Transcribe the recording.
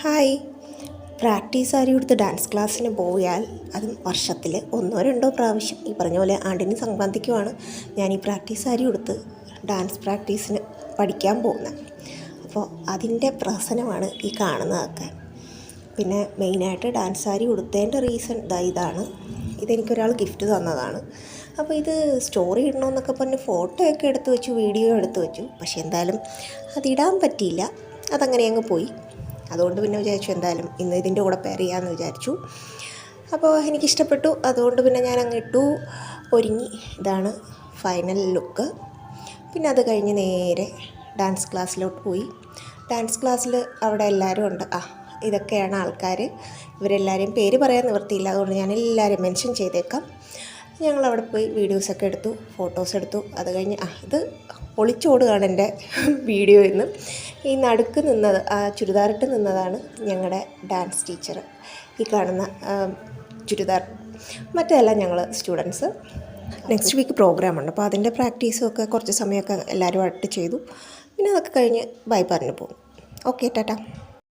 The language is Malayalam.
ഹായ്. പ്രാക്ടീസ് സാരി ഉടുത്ത് ഡാൻസ് ക്ലാസ്സിന് പോയാൽ അതും വർഷത്തിൽ ഒന്നോ രണ്ടോ പ്രാവശ്യം ഈ പറഞ്ഞ പോലെ ആണ്ടിനും സംക്രാന്തിക്കുമാണ് ഞാൻ ഈ പ്രാക്ടീസ് സാരി ഉടുത്ത് ഡാൻസ് പ്രാക്ടീസിന് പഠിക്കാൻ പോകുന്നത്. അപ്പോൾ അതിൻ്റെ പ്രഹസനമാണ് ഈ കാണുന്നതൊക്കെ. പിന്നെ മെയിനായിട്ട് ഡാൻസ് സാരി ഉടുത്തതിൻ്റെ റീസൺ ഇതാണ്. ഇതെനിക്കൊരാൾ ഗിഫ്റ്റ് തന്നതാണ്. അപ്പോൾ ഇത് സ്റ്റോറി ഇടണമെന്നൊക്കെ പറഞ്ഞ് ഫോട്ടോയൊക്കെ എടുത്ത് വെച്ചു, വീഡിയോ എടുത്ത് വെച്ചു. പക്ഷേ എന്തായാലും അതിടാൻ പറ്റിയില്ല. അതങ്ങനെ അങ്ങ് പോയി. അതുകൊണ്ട് പിന്നെ വിചാരിച്ചു എന്തായാലും ഇന്ന് ഇതിൻ്റെ കൂടെ പെയർ ചെയ്യാമെന്ന് വിചാരിച്ചു. അപ്പോൾ എനിക്കിഷ്ടപ്പെട്ടു. അതുകൊണ്ട് പിന്നെ ഞാൻ അങ്ങ് ഇട്ടു, ഒരുങ്ങി. ഇതാണ് ഫൈനൽ ലുക്ക്. പിന്നെ അത് കഴിഞ്ഞ് നേരെ ഡാൻസ് ക്ലാസ്സിലോട്ട് പോയി. ഡാൻസ് ക്ലാസ്സിൽ അവിടെ എല്ലാവരും ഉണ്ട്. ഇതൊക്കെയാണ് ആൾക്കാർ. ഇവരെല്ലാവരെയും പേര് പറയാൻ നിവൃത്തിയില്ല, അതുകൊണ്ട് ഞാൻ എല്ലാവരെയും മെൻഷൻ ചെയ്തേക്കാം. ഞങ്ങളവിടെ പോയി വീഡിയോസൊക്കെ എടുത്തു, ഫോട്ടോസ് എടുത്തു. അത് കഴിഞ്ഞ് ഇത് ഒളിച്ചോടുകയാണ് എൻ്റെ വീഡിയോയിൽ നിന്ന്. ഈ നടുക്ക് നിന്നത്, ചുരിദാറിട്ട് നിന്നതാണ് ഞങ്ങളുടെ ഡാൻസ് ടീച്ചർ. ഈ കാണുന്ന ചുരിദാർ, മറ്റെല്ലാം ഞങ്ങൾ സ്റ്റുഡൻസ്. നെക്സ്റ്റ് വീക്ക് പ്രോഗ്രാമുണ്ട്, അപ്പോൾ അതിൻ്റെ പ്രാക്ടീസും ഒക്കെ കുറച്ച് സമയമൊക്കെ എല്ലാവരുമായിട്ട് ചെയ്തു. പിന്നെ അതൊക്കെ കഴിഞ്ഞ് ബൈ പറഞ്ഞു പോകും. ഓക്കെ, ടാറ്റ.